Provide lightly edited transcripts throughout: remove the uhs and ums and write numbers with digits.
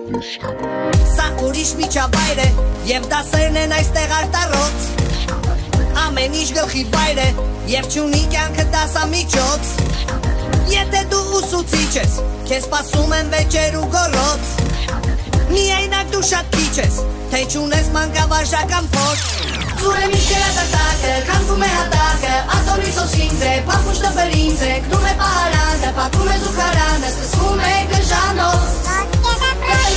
Սա ուրիշ միջավայր է Եվ դասերն են այստեղ արտառոց Ամեն ինչ գլխի վայր է Եվ չունի կյանքը դասամիջոց Եթե դու ուսուցիչ ես Քեզ սպասում են վեճեր ու գոռոց Միայնակ դու շատ քիչ ես Թե չունես մանկավարժական փորձ Ծուրը միշտ երատատակը Քանդվում է հատակը Ատորիսոս ինձ է Պապուշ տպել ինձ է Կնում է պահարանը Պատում է զուգարանը Սկսվում է գժանոց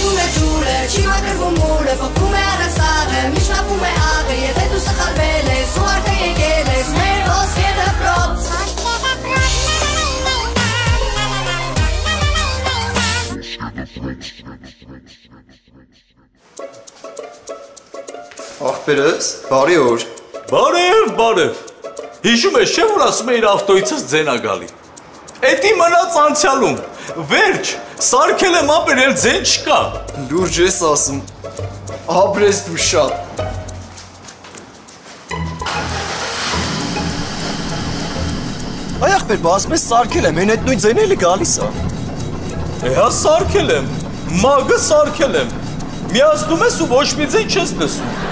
Կտրվում է ջուրը Չի մակրվում մուրը Փոքվում է առաստաղը Միշտ ապում է աղը Եթե դու սխալվել ես Ու արդեն եկել ես Մեր ոսկե դպրոց Աղբերս, բարի օր Բարև Հիշում ես չէ որ ասում էիր ավտոյիցս ձեն ա գալի Էդի մնաց անցյալում Վերջ Սարքել եմ ապերել ձեն չկա Լուրջ ես ասում Աբրես դու շատ Այ աղբեր բա ասում ես սարքել եմ Հեն էդ նույն ձեն էլի գալիս ա Հա սարքել եմ Մագը սարքել եմ Միացնում ես ու ոչ մի ձեն չես լսում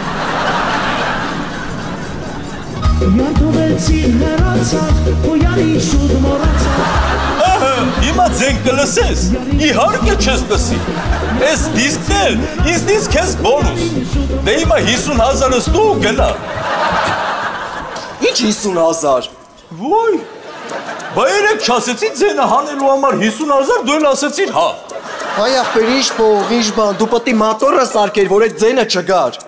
Յանդուվեցին հեռացավ, հոյանի շուտ մորացավ Հիմա ձեն կլսես, իհարկե չես լսի Ես դիսկն էլ, ինձնից քեզ բոնուս Դե հիմա 50,000-ըս դու գնա Ինչ 50,000 Ոյ Բա երեք չասեցի ձենը հանելու համար 50,000 դու էլ ասեցիր հա Այ աղբեր ինչ փող, ինչ բան, դու պետք է մատորը սարքեր, որ այդ ձենը չգար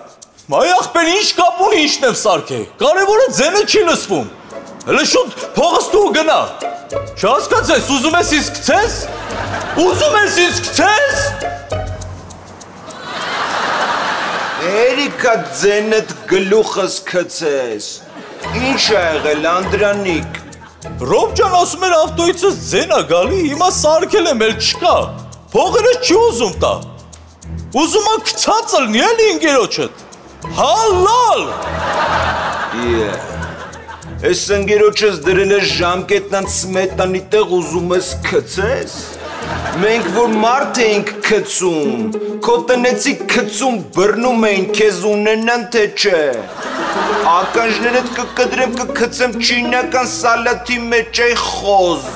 Այ աղբեր ինչ կապ ունի ինչն եմ սարքել Կարևորը ձենը չի լսվում Հələ շուտ փողս դու գնա Չհասկացես, ուզում ես ինձ գցես Ուզում ես ինձ գցես Երիկա ձենդ գլուխս գցես Ինչ ա եղել Անդրանիկ Ռոբ ջան ասում էր ավտոյիցս ձեն ա գալի Հիմա սարքել եմ էլ չկա Փողերս չի ուզում տա Ուզում ա գցած ըլնի էլի ինգերոջդ Հալալ Ես ընգերոջս դրել ես ժամկետնան սմետանի տեղ ուզում ես կծես Մենք որ մարդ էինք կծում Քո տնեցի կծում բրնում էին քեզ ունենան թե չէ Ականջներդ կկդրեմ կկծեմ չինական սալատի մեջ այ խոզ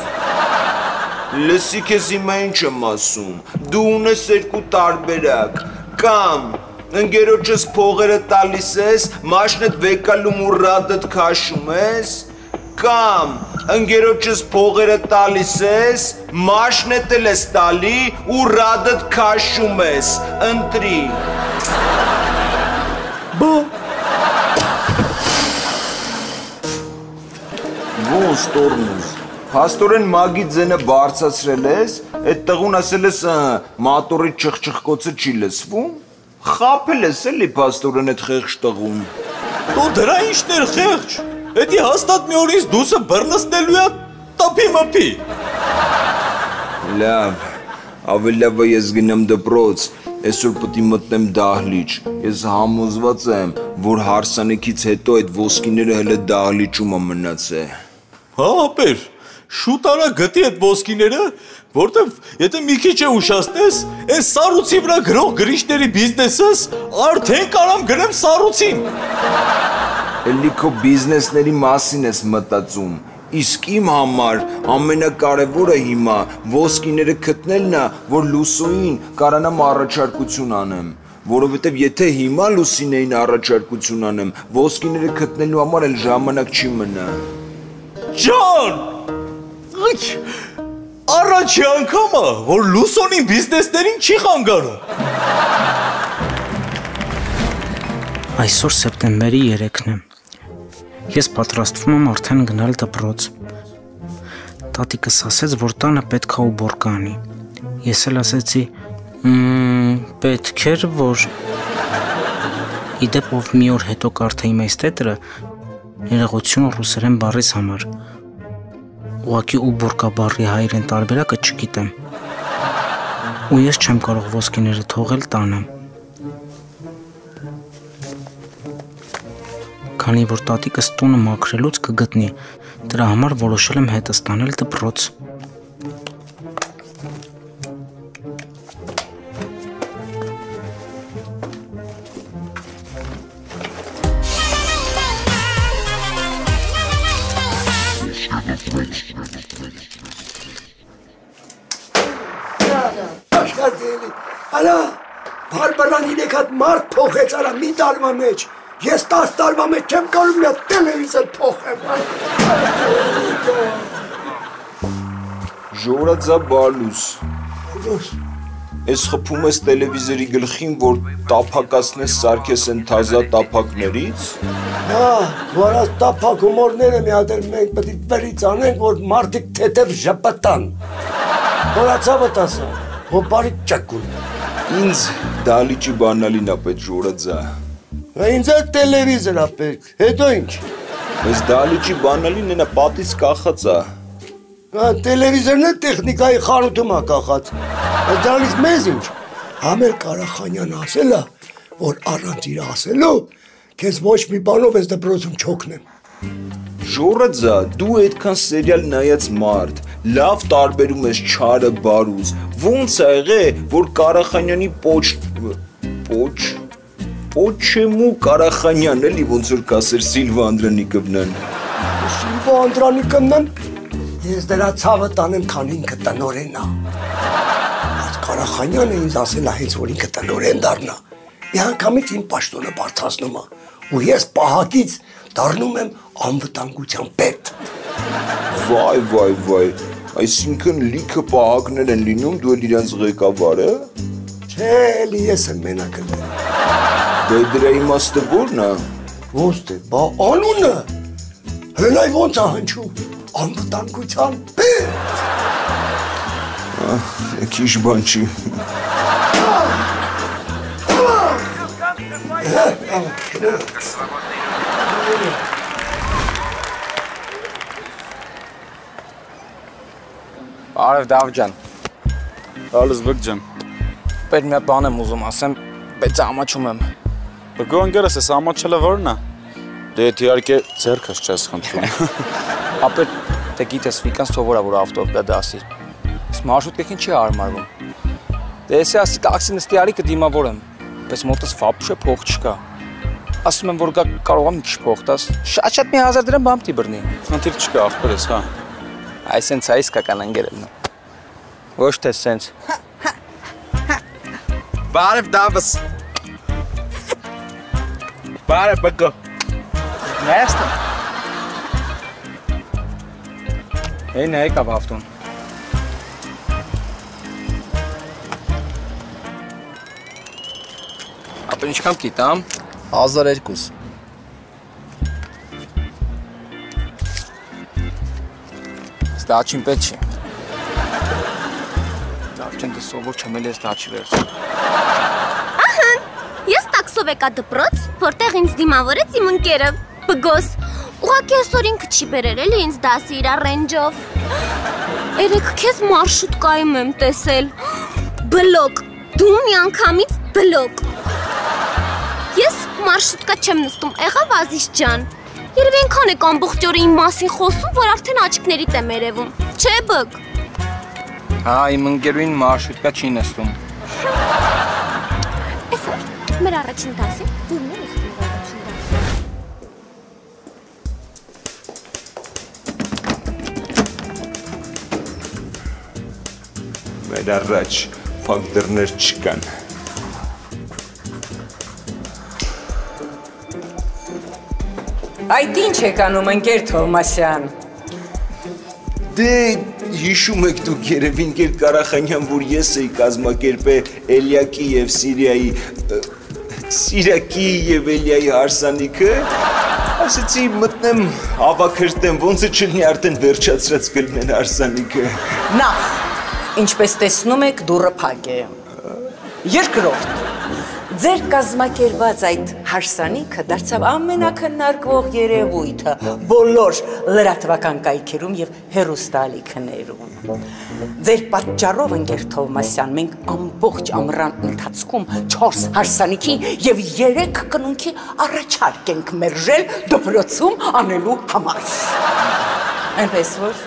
Լսի քեզ հիմա ինչ եմ ասում Դու ունես երկու տարբերակ Կամ ընգերոջս փողերը տալիս ես, մաշնդ վեկալում ու ռադդ քաշում ես, կամ ընգերոջս փողերը տալիս ես, մաշնդ էլ ես տալի ու ռադդ քաշում ես, ընտրի։ Բա Ոնց տորմուզ, հաստորեն մագի ձենը բարձացրել ես, այդ տղուն ասել ես մատորի չխչխկոցը չի լսվում, Խապել ես էլի պաստորեն էդ խեղջ տղուն Դու դրա ինչն էր խեղջ Էդի հաստատ մի օրից դուսը բռնստելու է տապի մպի Լավ, ավելի լավ է ես գնամ դպրոց Այսօր պետք է մտնեմ դահլիճ Ես համոզված եմ, որ հարսանիքից հետո այդ ոսկիները հələ դահլիճում է մնացել Հա ապեր, շուտ արա գտի այդ ոսկիները Որտեվ եթե մի քիչ է ուշացնես, այն սառույցի վրա գրող գրիչների բիզնեսս արդեն կարամ գրեմ սառույցին Էլի քո բիզնեսների մասին ես մտածում Իսկ իմ համար ամենակարևորը հիմա ոսկիները գտնելն է, որ Լուսոյին կարանամ առաջարկություն անեմ Որովհետև եթե հիմա Լուսինեին առաջարկություն անեմ, ոսկիները գտնելու համար էլ ժամանակ չի մնա Ջան! Առաջի անգամը, որ Լուսոնին բիզնեսներին չի խանգարում Այսօր սեպտեմբերի 3-ն է Ես պատրաստվում եմ արդեն գնալ դպրոց Տատիկս ասեց, որ տանը պետք է ուբոր կանի Ես էլ ասեցի պետք էր, որ Իդեպ ով մի օր հետո կարդայի մեծ տետրը Ներողություն ռուսերեն բառից համար Ուղղակի ուբորկա բառի հայերեն տարբերակը չգիտեմ Ու ես չեմ կարող ոսկիները թողել տանը Քանի որ տատիկս տունը մաքրելուց կգտնի Դրա համար որոշել եմ հետս տանել դպրոց Աշխարհելի։ Արա, բարբարան իրեք հատ մարդ փոխեց արա մի տարվա մեջ։ Ես 10 տարվա մեջ չեմ կարող մի հատ տելևիզոր փոխեմ։ Ժողովրդա բալուս։ Ես խփում ես տելևիզորի գլխին, որ տափակացնես սարքես են թազա տափակներից։ Հա, որած տափակ հումորները մի հատ մենք պետք է վերից անենք, որ մարդիկ թեթև ժպտան։ Որացավը տասա, հոպարի ճակուն։ Ինձ դալիճի բանալին ա պետք ժողովրդա։ Ինձ էլ տելևիզոր ա պետք, հետո ինչ։ Ես դալիճի բանալին ենա պատից կախած ա։ Տելևիզորն է տեխնիկայի խանութում ա կախած։ Դրանից մեզ ինչ։ Համել Ղարախանյանը ասել ա, որ առանց իր ասելու, քեզ ոչ մի բանով ես դպրոցում չօգնեմ։ Ժողովրդա, դու այդքան սերիալ նայած մարդ, լավ տարբերում ես չարը բարուց։ Ոնց ա եղե, որ Ղարախանյանի Պոչեմու Ղարախանյան էլի ոնց որ կասեր Սիլվա Անդրանիկովնան։ Սիլվա Անդրանիկովնան ես դրա ցավը տանեմ, քան ինքը տնօրեն ա։ Այդ Ղարախանյանը ինձ ասել ա հենց որ ինքը տնօրեն դառնա։ Մի անգամից իմ պաշտոնը բարձրացնում ա, ու ես պահակից դառնում եմ անվտանգության պետ։ Վայ, այսինքն լիքը պահակներ են լինում, դու էլ իրանց ղեկավարը։ Չէ, էլի ես եմ մենակը։ Դե դրա իմաստը ո՞րն ա։ Ոստ է, բա անունը։ Հենայ ոնց ա հնչում։ Անվտանգության պետ։ Քիչ բան չի։ Արև Դավ ջան։ Ալս բգ ջան։ Պետք մի բան եմ ուզում ասեմ, բայց ամաչում եմ։ Բգո ընկերս ես ամաչելը ո՞րն ա։ Դե իհարկե ձեռքս չես խնդրում։ Ապեր դե գիտես Վիկան սովորա որ ավտոյով դասի։ Ես մարշրուտկեքին չի հարմարվում։ Դե ես ասի տաքսի նստի արի կդիմավորեմ, բայց մոտս ֆապշե փող չկա։ Ասում եմ որ կարող եմ մի քիչ փող տաս։ Շատ մի 1000 դրամ բամ տի բռնի։ Խնդիր չկա ախպերս, հա։ Այսենց այս կական ընկերն է։ Ոչ թե սենց։ Բարև Դավս։ Բարև բգո։ Նայստը։ Էй նայ կավ ավտոն։ Ապա ինչքան կիտամ։ 1200։ Ստաչին պետք չի։ Դավչեն դե սովոր չեմ էլ ես դաչի վերցում։ Ահն, ես տաքսով եկա դպրոց, որտեղ ինձ դիմավորեց իմ ընկերը, Բգոս։ Ուղղակի այսօր ինքը չի բերել էլի ինձ դասի իր ռենջով։ Երեք քեզ մարշրուտկայում եմ տեսել։ Բլոկ, դու միանգամից բլոկ։ Ես մարշրուտկա չեմ նստում, եղավ Ազիզ ջան։ Երևի այնքան եք ամբողջ օրը իմ մասին խոսում, որ արդեն աչքներիդ եմ երևում։ Չէ բգ։ Հա, իմ ընկերուին մարշրուտկա չի նստում։ Այսօր մեր առաջին դասին դու մեր ես առաջին դասին։ Մեր առաջ փակ դռներ չկան։ Այդ ինչ եք անում ընկեր Թովմասյան։ Դե հիշում եք դուք երևի ընկեր Ղարախանյան, որ ես էի կազմակերպել Էլիակի եւ Սիրակի եւ Էլիայի հարսանիքը, ասեցի մտնեմ հավաքրտեմ, ոնց է չլինի արդեն վերջացրած կլինեն հարսանիքը։ Նախ, ինչպես տեսնում եք, դուռը փակ է։ Երկրորդ, ձեր կազմակերպած այդ հարսանիքը դարձավ ամենակննարկվող երևույթը բոլոր լրատվական կայքերում եւ հեռուստաալիքներում։ Ձեր պատճառով ընկեր Թովմասյան մենք ամբողջ ամռան ընթացքում 4 հարսանիքի եւ 3 կնունքի առաջարկ ենք մերժել դպրոցում անելու համար։ Այնպես որ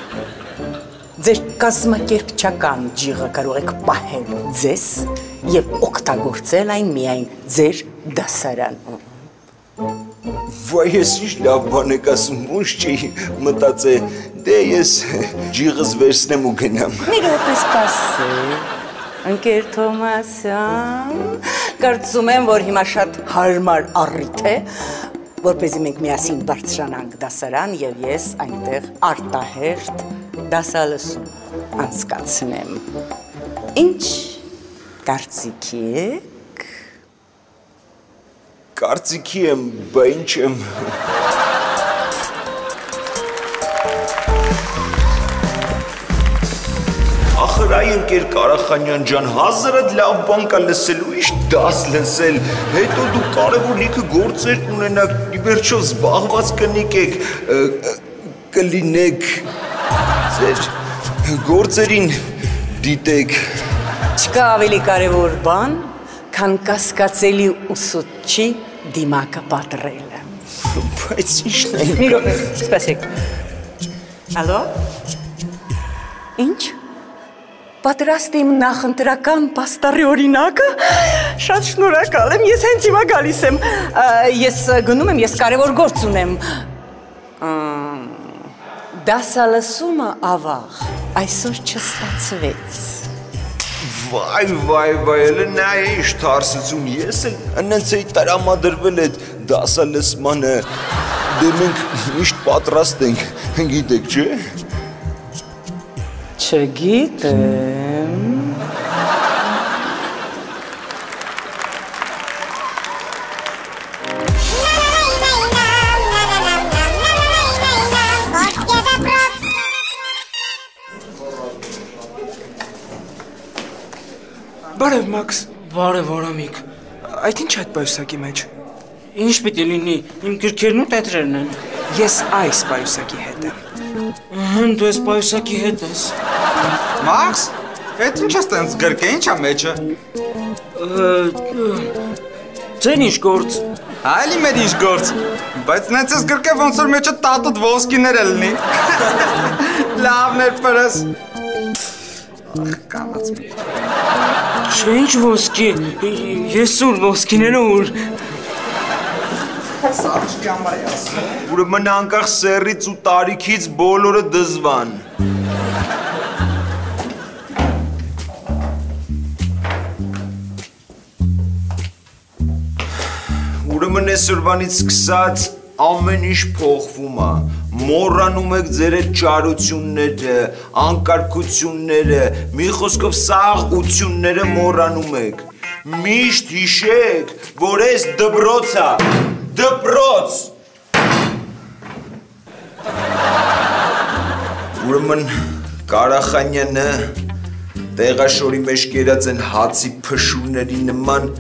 ձեր կազմակերպչական ջիղը կարող եք պահել ձեզ եւ օգտագործել այն միայն ձեր դասարանում։ Վայ, ես ինչ լավ բան եք ասում, ոնց չի մտածել, դե ես ջիղս վերցնեմ ու գնամ։ Մի րոպե սպասեք։ Ընկեր Թոմասյան, կարծում եմ, որ հիմա շատ հարմար առիթ է, որպեսզի մենք միասին բարձրանանք դասարան եւ ես այնտեղ արտահերթ դասալսում անցկացնեմ։ Ինչ կարծիքի եք։ Կարծիքի եմ, բա ինչ եմ։ Ախր այ ընկեր Կարախանյան ջան, հազարդ լավ բան կա լսելու, ինչ դաս լսել, հետո դու կարևոր լիքը գործեր կունենաք, իվերջո զբաղված կնիկեք, կլինեք, ձեր գործերին դիտեք։ Չկա ավելի կարևոր բան, քան կասկածելի ուսուցչի դիմակը պատռելը։ Բայց ի՞նչն է։ Մի րոպե, սպասեք։ Ալո։ Ինչ։ Պատրաստ իմ նախընտրական պաստառի օրինակը։ Շատ շնորհակալ եմ, ես հենց հիմա գալիս եմ։ Ես գնում եմ, ես կարևոր գործ ունեմ։ Դասալսումը ավաղ այսօր չստացվեց։ Վայ, էլը նա է ինչ թարսություն, ես էլ ընենց էի տրամադրվել այդ դասալսմանը, դե մենք միշտ պատրաստ ենք, գիտեք, չէ՞։ Չգիտեմ։ Բարև Մաքս։ Բարև Արամիկ։ Այդ ինչ այդ պայուսակի մեջ։ Ինչ պիտի լինի, իմ գրքերն ու տետրերն են։ Ես այս պայուսակի հետ եմ։ Հն դու ես պայուսակի հետ ես։ Մաքս, այդ ինչ ես տենց գրք է, ինչ է մեջը։ Ձեն ինչ գործ։ Այլի մեր ինչ գործ։ Բայց նենց ես գրք է ոնց որ մեջը տատուտ ոսկիներ է լինի։ Լավներ պրս։ Կանաց մեջ։ Չէ ինչ ոսկի, ես ուր ոսկիները ուր։ Սարջ կամարի ասում։ Ուրեմն անկախ սերից ու տարիքից բոլորը դզվան։ Ուրեմն այսօրվանից սկսած ամեն ինչ փոխվում է։ Մոռանում եք ձեր այդ ճարությունները, անկարգությունները, մի խոսքով սաղ-ությունները մոռանում եք։ Միշտ հիշեք, որ այս դպրոց է, դպրոց։ Ուրեմն Կարախանյանը տեղաշորի մեջ կերած են հացի փշուրների նման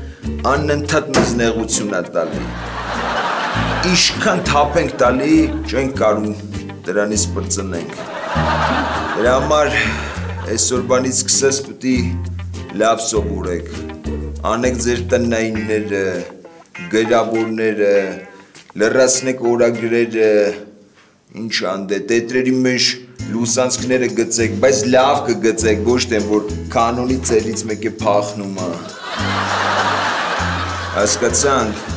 անընդհատ նզնեղություն է տալի։ Ինչքան թափ ենք տալի, չենք կարում դրանից պրծնենք։ Դրա համար այսօրվանից սկսած պիտի լավ սովորեք։ Անեք ձեր տնայինները, գրավորները, լրացնեք օրագրերը, ինչ անդե, տետրերի մեջ լուսանցքները գծեք, բայց լավ կգծեք, ոչ թե որ կանոնի ծերից մեկ է փախնում է։ Հասկացանք։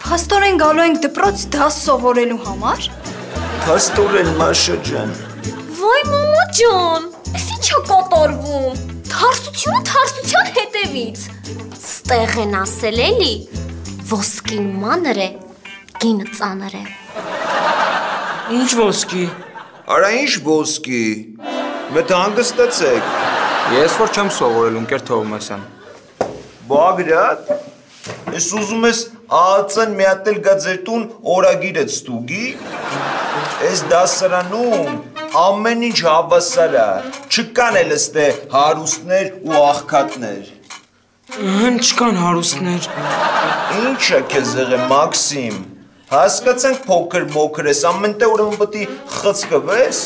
Փաստորեն գալու ենք դպրոց դաս սովորելու համար։ Փաստորեն Մաշա ջան։ Ոայ մամա ջան, էս ինչ է կատարվում։ Թարսությունը թարսության հետևից։ Ստեղ են ասել էլի, ոսկին մանր է, գինը ծանր է։ Ինչ ոսկի։ Արա ինչ ոսկի։ Մեծ հանգստացեք։ Ես որ չեմ սովորել ընկեր Թովմասյան։ Բագրատ, ես ուզում ես ԱԱՑ-ն մի հատ էլ գա ձեր տուն օրագիրը ստուգի։ Այս դասարանում ամեն ինչ հավասար է։ Չկան էլ ստե հարուստներ ու աղքատներ։ Հն չկան հարուստներ։ Ինչ է քեզ եղե Մաքսիմ։ Հասկացանք փոքր-մոքր ես, ամենտեղ ուրեմն պետք է խցկվես։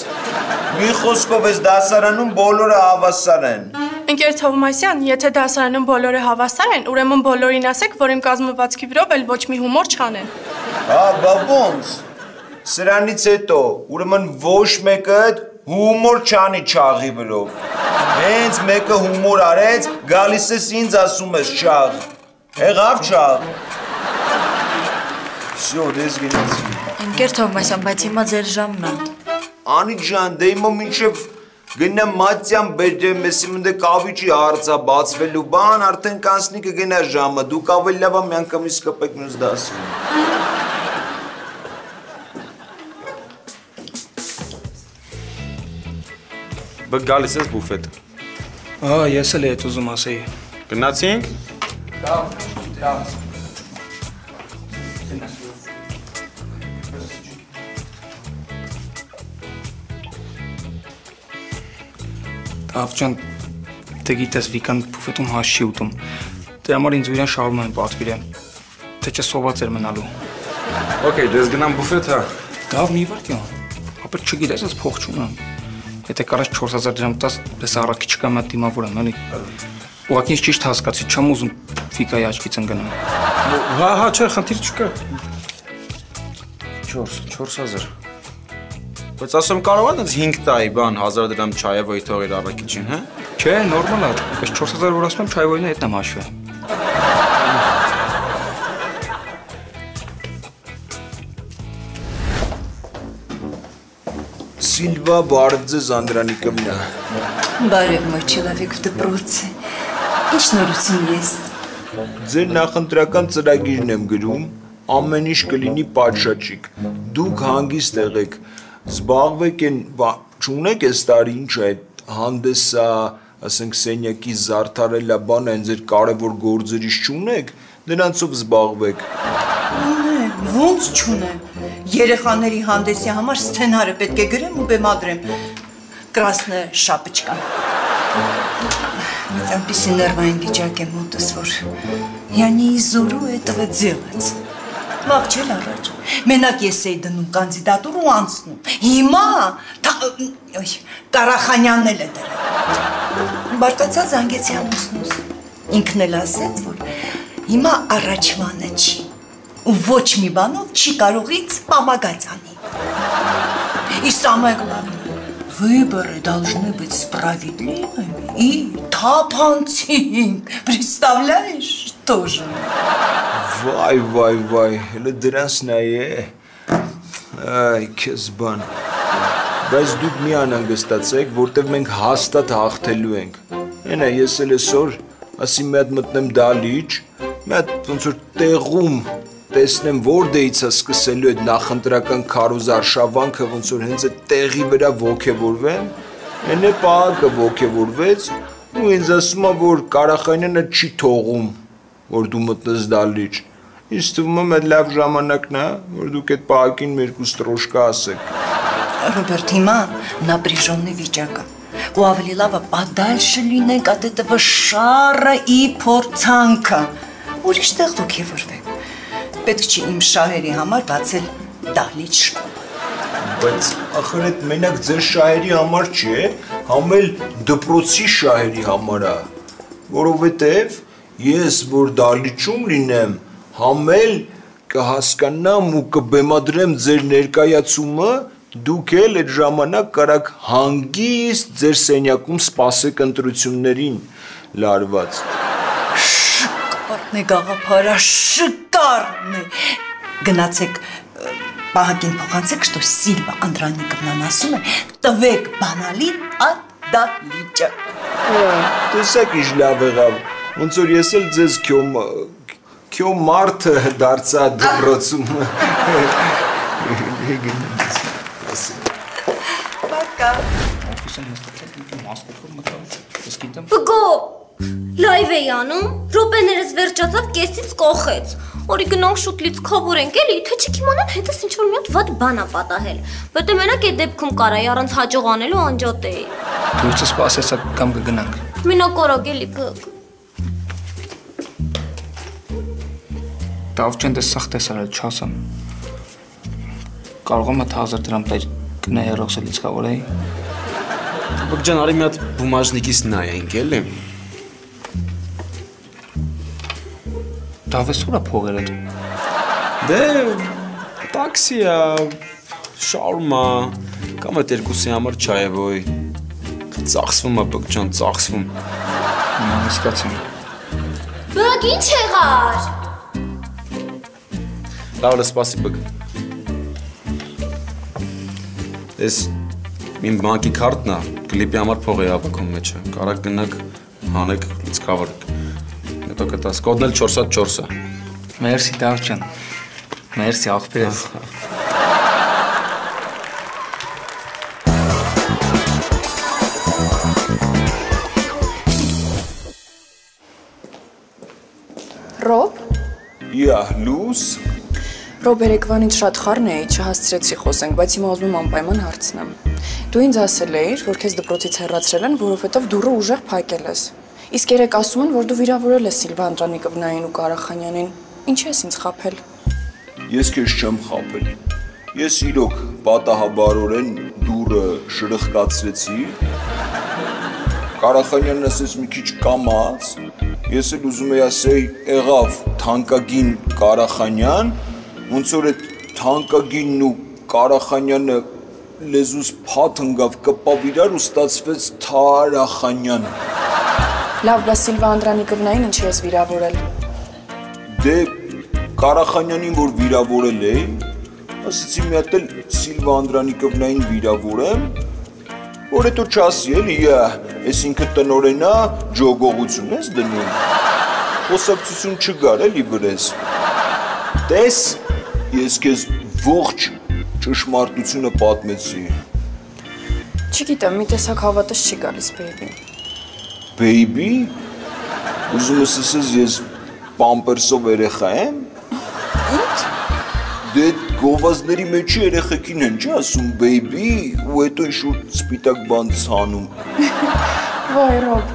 Մի խոսքով ես դասարանում բոլորը հավասար են։ Ընկեր Թովմասյան, եթե դասարանում բոլորը հավասար են, ուրեմն բոլորին ասեք, որ իմ կազմվածքի վրով էլ ոչ մի հումոր չանեն։ Հա, բա ոնց։ Սրանից հետո, ուրեմն ոչ մեկը հումոր չանի չաղի վրով։ Հենց մեկը հումոր արեց, գալիս ես ինձ ասում ես չաղ։ Եղավ չաղ։ Всё, դες գնացի։ Ընկեր Թովմասյան, բայց հիմա ձեր ժամն է։ Անի ջան, դե հիմա մինչև Գնա մատյան բերեմ, ես իմ դե կավիճի արծա բացվելու բան, արդեն կանցնի կգնա ժամը, դուք ավելի լավ մի անգամ իսկ կպեք մյուս դասում։ Բգ գալիս ես բուֆետ։ Ես էլ էդ ուզում ասեի։ Գնացինք։ Ավջան, դե գիտես Վիկան բուֆետում հաշ չի ուտում։ Դե համար ինձ իրան շարում են պատվիրեն, թե չէ սոված էր մնալու։ Okay, դες գնամ բուֆետ հա։ Դավ մի վարկյա, ապա չգիտես ես փող չունեմ։ Եթե կարաս 4000 դրամ տաս, դες առաքի չկա մատ դիմավոր եմ, էլի։ Ուղղակի ինձ ճիշտ հասկացի, չեմ ուզում Վիկայի աչքից ընկնեմ։ Հա, չէ, խնդիր չկա։ 4000։ Բայց ասում կարող է դες 5 տայի բան 1000 դրամ Չայևոյի թողեր առաքիչին, հա։ Չէ, նորմալ է, բայց 4000 որ ասում եմ Չայևոյին հետն եմ հաշվել։ Սիլվա բարև ձեզ Անդրանիկովնա։ Բարև մոյ չելավիկ в դպրոցը։ Ինչ նորություն ես։ Ձեր նախընտրական ծրագիրն եմ գրում, ամեն ինչ կլինի պատշաճիկ։ Դուք հանգիստ եղեք, զբաղվեք են, չունեք այս տարի ինչ է, հանդեսա, ասենք սենյակի զարդարելա բան այն ձեր կարևոր գործերից չունեք, դրանցով զբաղվեք։ Ունեմ, ոնց չունեմ։ Երեխաների հանդեսի համար սցենարը պետք է գրեմ ու բեմադրեմ։ Կրասնը շապճկա։ Մեծ այնպիսի ներվային վիճակ եմ մոտս, որ յանի զորու է տվը ձելաց։ Լավ չէ առաջ։ Մենակ ես էի դնում կանդիդատուր ու անցնում։ Հիմա Կարախանյանն էլ է դրել։ Բարկացած զանգեցի ամուսնուս։ Ինքն էլ ասեց, որ հիմա առաջվանը չի։ Ու ոչ մի բանով չի կարող ինձ помогать անի։ И самое главное, выборы должны быть справедливыми и тапанцинг. Представляешь, тоже. Վայ, հələ դրանց նայե, այ կեզ բան, բայց դուք մի անանգստացեք, որտև մենք հաստատ հաղթելու ենք, ենա ես էլ էսոր, ասի մի հատ մտնեմ դալիչ, մի հատ ոնց որ տեղում տեսնեմ որդեից է սկսելու այդ նախընտրական քարոզարշավանքը, ոնց որ հենց այդ տեղի վրա ոգևորվեմ, են է պահակը ոգևորվեց, ու ինձ ասում է, որ Կարախանյանը չի թողում, որ դու մտնես դալիչ, ինձ թվում է այդ լավ ժամանակն է, որ դուք այդ պահակին մերկուս տրոշկա ասեք։ Ռոբերտ, հիմա напряженный վիճակը, ու ավելի լավը подальше լինենք от этого շառը ի փորձանքը, ուրիշ տեղ ոգևորվենք, պետք չի իմ շահերի համար բացել դահլիճ շկոլ։ Բայց ախր այդ մենակ ձեր շահերի համար չէ, համ էլ դպրոցի շահերի համար է, որովհետև ես, որ դալիճում լինեմ, համ էլ կհասկանամ ու կբեմադրեմ ձեր ներկայացումը, դուք էլ այդ ժամանակ կարաք հանգիստ ձեր սենյակում սպասեք ընտրություններին լարված։ Շկարն է գաղափարա, շկարն է։ Գնացեք պահակին փոխանցեք, что Սիլվա Անդրանիկովնան ասում է, տվեք բանալին at դալիճը։ Տեսակ ինչ լավ եղավ, ոնց որ ես էլ ձեզ քյո մարդը դարձա դպրոցում։ Пока։ Բգո, լայվ էի անում, ռոպեներս վերջացավ կեսից կողեց, որի գնանք շուտ լիցքավորենք էլի, թե չքիմանան հետս ինչ-որ մի հատ վատ բան ա պատահել, որտե մենակ է դեպքում կարայի առանց հաջող անելու անջատ էի։ Դու ուսը սպասես կամ կգնանք։ Մինակ օրակ էլի գգ։ Դավջան դες սաղ տեսար էլ չասեմ։ Կարող եմ 1000 դրամ տայր գնա հերոսը լիցքավորեի։ Բգջան արի մի հատ բումաժնիկից նայենք էլի։ Դավես ուրա փողերը։ Դե տաքսիա, շարմա, կամ այդ երկուսի համար Չայևոյ։ Ծախսվում է բգջան, ծախսվում։ Հասկացեմ։ Բգ ինչ եղար։ Լավ, սպասի բգ։ Ես Իմ բանկի քարտն է, կլիպի համար փող է ապակում մեջը։ Կարակ գնաք, հանեք, լիցքավորեք։ Հետո կտաս, կոդն էլ 404-ը։ Մերսի դավջան։ Մերսի աղբերես։ Ռոբ։ լուս։ Ռոբ, երեկվանից շատ խառն էի, չհասցրեցի խոսենք, բայց հիմա ուզում եմ անպայման հարցնեմ։ Դու ինձ ասել էիր, որ քեզ դպրոցից հեռացրել են, որովհետև դուռը ուժեղ փակել ես։ Իսկ երեք ասում են, որ դու վիրավորել ես Սիլվա Անդրանիկովնային ու Ղարախանյանին։ Ինչի՞ ես ինձ խաբել։ Ես քեզ չեմ խաբել։ Ես իրոք պատահաբարորեն դուռը շրխկացրեցի։ Ղարախանյանն ասես մի քիչ կամաց։ Ես էլ ուզում եի ասեի, եղավ թանկագին Ղարախանյան, ոնց որ այդ թանկագինն ու Ղարախանյանը լեզուս փաթ ընկավ, կպավ իրար ու ստացվեց Թարախանյան։ Լավ, բա Սիլվա Անդրանիկովնային ինչի ես վիրավորել։ Դե Ղարախանյանին որ վիրավորել էի, ասեցի մի հատ էլ Սիլվա Անդրանիկովնային վիրավորեմ, որ հետո չասի էլի, ես ինքը տնօրենն է, ջոգողություն ես դնում։ Խոսակցություն չգար էլի վրես։ Տես, ես քեզ ողջ ճշմարտությունը պատմեցի։ Չգիտեմ, մի տեսակ հավատս չի գալիս, բեյբի։ Բեյբի? Ուզում ես ասես ես պամպերսով երեխա եմ։ Ինչ։ Դե գովազների մեջի երեխեքին են չի ասում բեյբի ու հետո ինչ-որ սպիտակ բան ցանում։ Ոայ Ռոբ,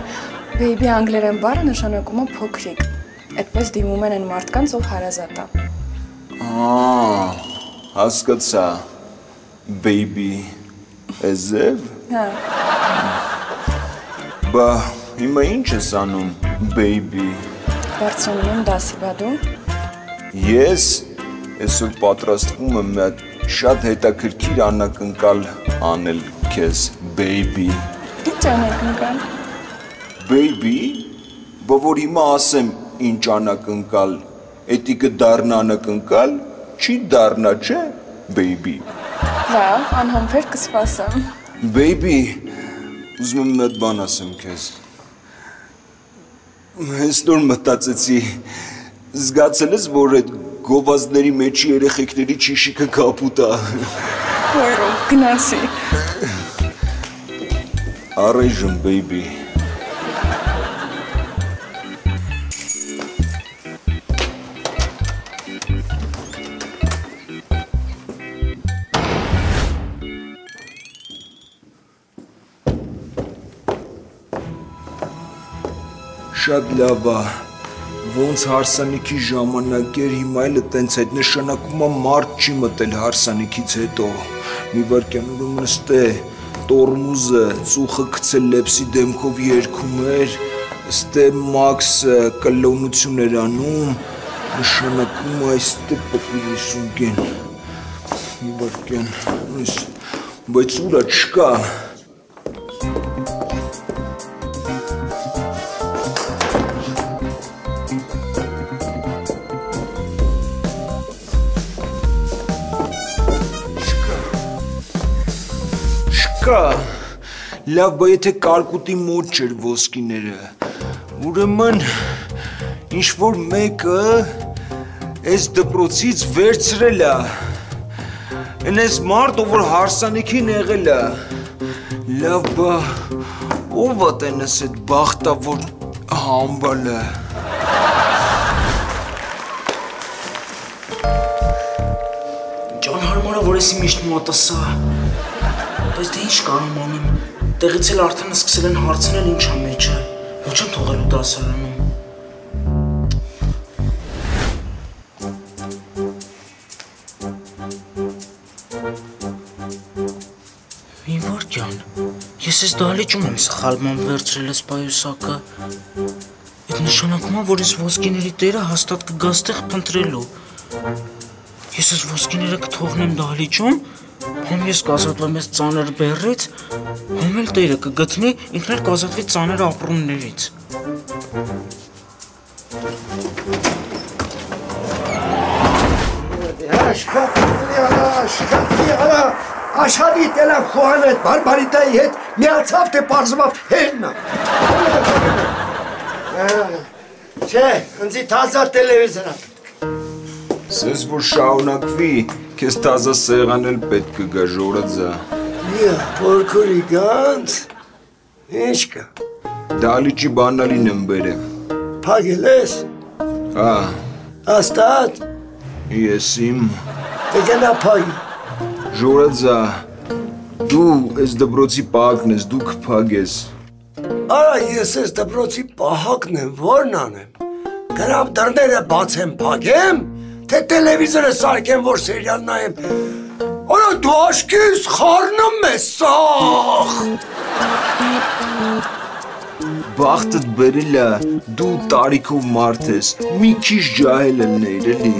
բեյբի անգլերեն բառը նշանակում է փոքրիկ։ Այդպես դիմում են այն մարդկանց, ով հարազատ է։ Հասկացա, բեյբի, էզև։ Հա։ Բա հիմա ինչ ես անում, բեյբի։ Բարձրանում եմ դասի, բա դու։ Ես այսօր պատրաստվում եմ մի հատ շատ հետաքրքիր անակնկալ անել քեզ, բեյբի։ Ինչ անակնկալ։ Բեյբի, բա որ հիմա ասեմ ինչ անակնկալ, էդի կդառնա անակնկալ, չի դառնա, չէ, բեյբի։ Լավ, անհամբեր կսպասեմ։ Բեյբի, ուզում եմ մի հատ բան ասեմ քեզ։ Հենց նոր մտածեցի, զգացել ես, որ այդ գովազների մեջի երեխեքների ճիշիկը կապուտ է։ Ոայ Ռոբ, գնացի։ Առայժմ, բեյբի։ Շատ լավ է, ոնց հարսանիքի ժամանակ էր, հիմա էլ տենց այդ նշանակում է մարդ չի մտել հարսանիքից հետո, մի վարկյան ուրում նստե, տորմուզը, ծուխը կցել լեպսի դեմքով երգում էր, ստե մաքսը կլոնություն էր անում, նշանակում է այստե պպիրի շունկեն, մի վարկյան, բայց ուրա չկա, լավ, բա եթե կարկուտի մոտ չէր ոսկիները, ուրեմն ինչ-որ մեկը այս դպրոցից վերցրել է, են այս մարդ, ով որ հարսանիքին եղել է, լավ, բա ով է տենս այդ բախտավոր համբալը։ Ջան հարմարա, որ եսի միշտ մոտասա, բայց դե ինչ կարում անեմ, տեղից էլ արդեն սկսել են հարցնել ինչ է մեջը, ոչ եմ թողելու դասարանում։ Մի վարկյան, ես ես դահլիճում եմ սխալման վերցրել ես պայուսակը, այդ նշանակում է, որ ես ոսկիների տերը հաստատ կգաստեղ փնտրելու։ Ես ես ոսկիները կթողնեմ դահլիճում, համ ես կազատվեմ ես ծանր բեռից, համ էլ տերը կգտնի, ինքն էլ կազատվի ծանր ապրումներից։ Շքատի արա, Աշխարհի տելա խոհանը բարբարիտայի հետ միացավ թե պարզվավ հերնա։ Չէ, ինձի թազա տելևիզորա։ Սես որ շարունակվի, քեզ թազա սեղան էլ պետք կգա ժորածա։ Միա, որքուրի գանց։ Ինչ կա։ Դալիճի բանալին եմ բերեմ։ Փագել ես։ Հա։ Աստատ։ Ես իմ։ Դե գնա փագի։ Ժորածա, դու ես դպրոցի պահակն ես, դու կփագես։ Արա ես ես դպրոցի պահակն եմ, որն անեմ։ Գրամ դռները բացեմ, փագեմ, թե տելևիզորը սարքեմ, որ սերիալ նայեմ։ Արա դու աշկիս խառնում ես սաղ։ Բախտդ բերել է, դու տարիքով մարդ ես, մի քիչ ջահել ելներ, էլի։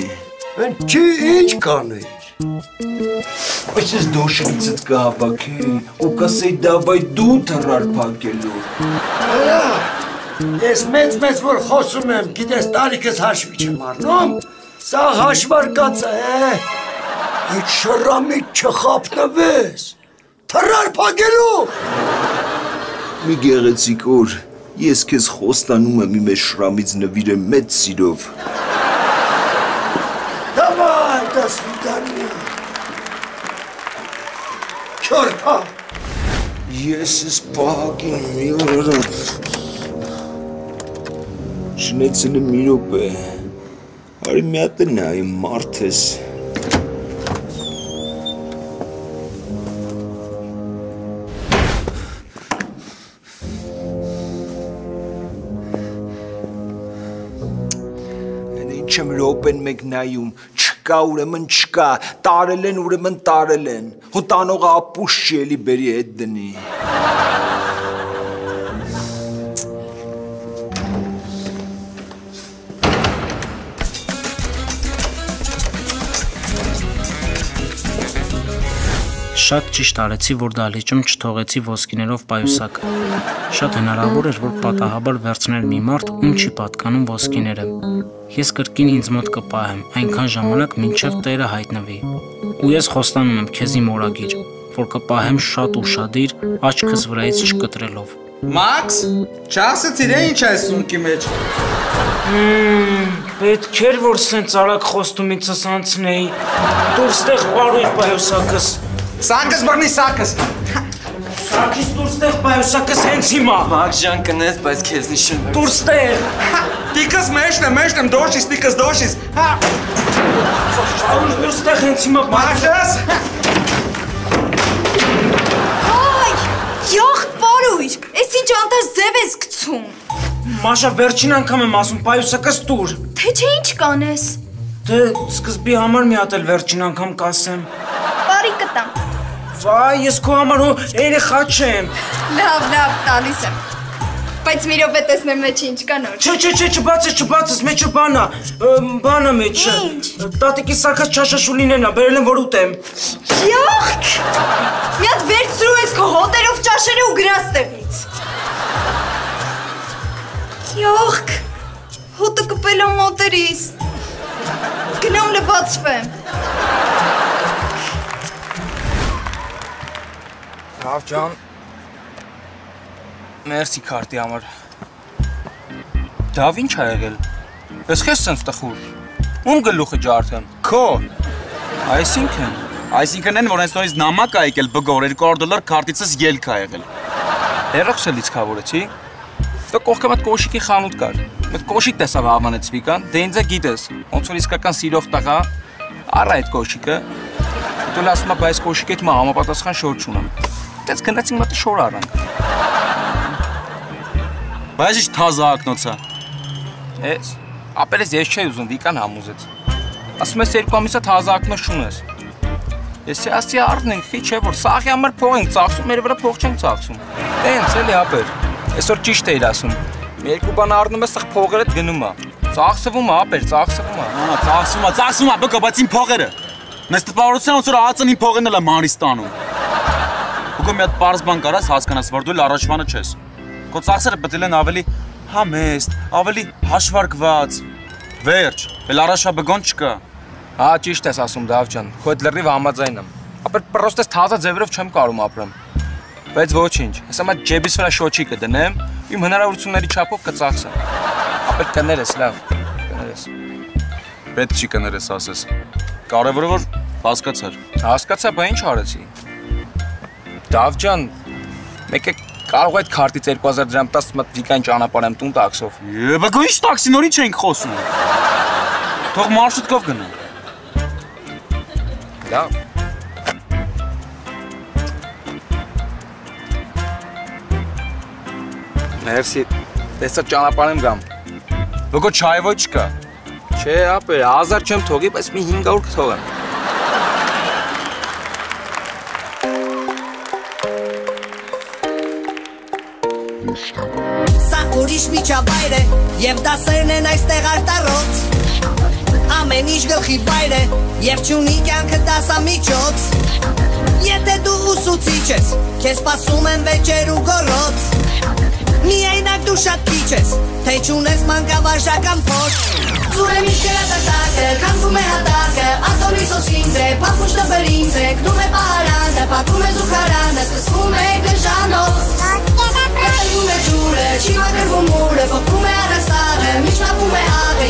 Չի ինչ կանեի։ Բայց ես դոշրիցդ կհապակեի, ու կասեի դավայ դու թռար փակելու։ Արա, ես մեծ որ խոսում եմ, գիտես տարիքս հաշվի չեմ առնում, սա հաշվարկած է, այդ շռամիտ չխապնվես, թռար փակելու։ Մի գեղեցիկ օր, ես քեզ խոստանում եմ իմ այս շրամից նվիրեմ մեծ սիրով։ Давай, до свидания։ Չորփա։ Ես ես պահակին մի օրը շնեցել եմ մի րոպե, արի մի հատ նայ մարդ ես։ Ինչ եմ րոպեն մեկ նայում, չկա ուրեմն չկա, տարել են ուրեմն տարել են, հո տանողը ապուշ չի էլի բերի հետ դնի։ Շատ ճիշտ արեցի, որ դալիճում չթողեցի ոսկիներով պայուսակը։ Շատ հնարավոր էր, որ պատահաբար վերցնել մի մարդ, ում չի պատկանում ոսկիները։ Ես կրկին ինձ մոտ կպահեմ, այնքան ժամանակ մինչև տերը հայտնվի։ Ու ես խոստանում եմ քեզ իմ օրագիր, որ կպահեմ շատ ուշադիր, աչքս վրայից չկտրելով։ Մաքս, չասեցիր ինչ այս սունկի մեջ։ Պետք էր, որ սենց արագ խոստումիցս անցնեի։ Դուրս տեղ պարույր պայուսակս։ Սակս բռնի սակս։ Սակից դուրս տեղ պայուսակս հենց հիմա։ Մաքս ջան կնես, բայց քեզ նիշն եմ։ Դուրս տեղ։ Տիկս մեջն եմ, դոշիս, տիկս դոշիս։ Դուրս տեղ հենց հիմա Մաքս։ Այ, յախտ պարույր, ես ինչ անտաշ ձև ես գցում։ Մաշա, վերջին անգամ եմ ասում, պայուսակս տուր։ Թե չէ ինչ կանես։ Դե սկզբի համար մի հատ էլ վերջին անգամ կասեմ։ Բարի կտամ։ Վայ, ես քո համար հո երեխա չեմ։ Լավ, տալիս եմ։ Բայց մի րոպե տեսնեմ մեջը ինչ կա նոր։ Չէ, չբացես, մեջը բանա մեջը։ Ինչ։ Տատիկի սարքած չաշաշուլինեն ա, բերել եմ որ ուտեմ։ Յախք։ Մի հատ վերցրու ես քո հոտերով ճաշերը ու գնաս տեղից։ Յախք։ Հոտը կպել եմ մոտերիս։ Գնամ լվացվեմ։ Լավ ջան։ Մերսի քարտի համար։ Դավ ինչ ա եղել։ Ես քեզ սենց տխուր։ Ում գլուխը ջարդեմ։ Քո։ Այսինքն են, որ այս նորից նամակ ա եկել բգոր $200 քարտիցս ելք ա եղել։ Հերոքս էլ լիցքավորեցի։ Դե կողքը մտ կոշիկի խանութ կար։ Մտ կոշիկ տեսավ ավանեցվիկան, դե ինձ է գիտես։ Ոնց որ իսկական սիրող տղա, առա այդ կոշիկը։ Դու ասում ես, բայց կոշիկի հետ մա համապատասխան շոր չունեմ։ Դες գնացինք մտը շոր առանք։ Բայց ինչ թազա ակնոցա։ Ես, ապերես ես չէի ուզում, վիկան համուզեց։ Ասում ես 2 ամիսա թազա ակնոց չունես։ Ես ասի առնենք, խի չէ որ սաղի համար փող ենք ծախսում, մեր վրա փող չենք ծախսում։ Տենց էլի ապեր։ Այսօր ճիշտ էիր ասում։ Մի 2 բան առնում ես, սաղ փողերդ գնում ա։ Ծախսվում ա, ապեր, ծախսվում ա։ Ծախսվում ա, բկա, բայց իմ փողերը։ Մեզ տպավորության ոնց որ ածն իմ փողերն էլ է մանրից տանում։ Ու մի հատ պարզ բան կարաս հասկանաս, որ դու առաջվանը չես։ Քո ծախսերը պետք են ավելի համեստ, ավելի հաշվարկված։ Վերջ, էլ առաջվա բգոն չկա։ Հա, ճիշտ ես ասում, Դավ ջան, քո հետ լրիվ համաձայն եմ։ Պրոստը թազա ձևերով չեմ կարում ապրեմ։ Բայց ոչինչ, հեսա մա ջեբիս վրա շոչի կդնեմ, իմ հնարավորությունների չափով կծախսեմ։ Ապեր կներես, լավ, կներես։ Պետք չի կներես ասես։ Կարևորը որ հասկացար։ Հասկացա, բա ինչ արեցի։ Դավ ջան, մեկը կարող այդ քարտից 2000 դրամ տաս մտիկան ճանապարհեմ տուն տաքսով։ Բա ինչ տաքսի նորի չենք խոսում։ Թող մարշրուտկով գնա։ Լավ։ Մերսի, տեսա ճանապարհեմ գամ։ Բգո չայվո չկա։ Չէ, ապեր, 1000 չեմ թողի, բայց մի 500 կթողեմ։ Սա ուրիշ միջավայր է և դասերն են այստեղ արտառոց Ամեն ինչ գլխի վայր է և չունի կյանքը դասամիջոց Եթե դու ուսուցիչ ես, քեզ սպասում են վեճեր ու գոռոց Միայնակ դու շատ քիչ ես, թե չունես մանկավարժական փորձ Ձուրը միշտ կրատատակը, կանվում է հատակը, ատորի սոսինձ է, պապուշտը բրինձ է, կնում է պահարանը, պակում է զուխարանը, սկսվում է գժանով Կրվում է ջուրը, չի մակրվում մուրը, փոքվում է առաստաղը, միշտ ապում է աղը,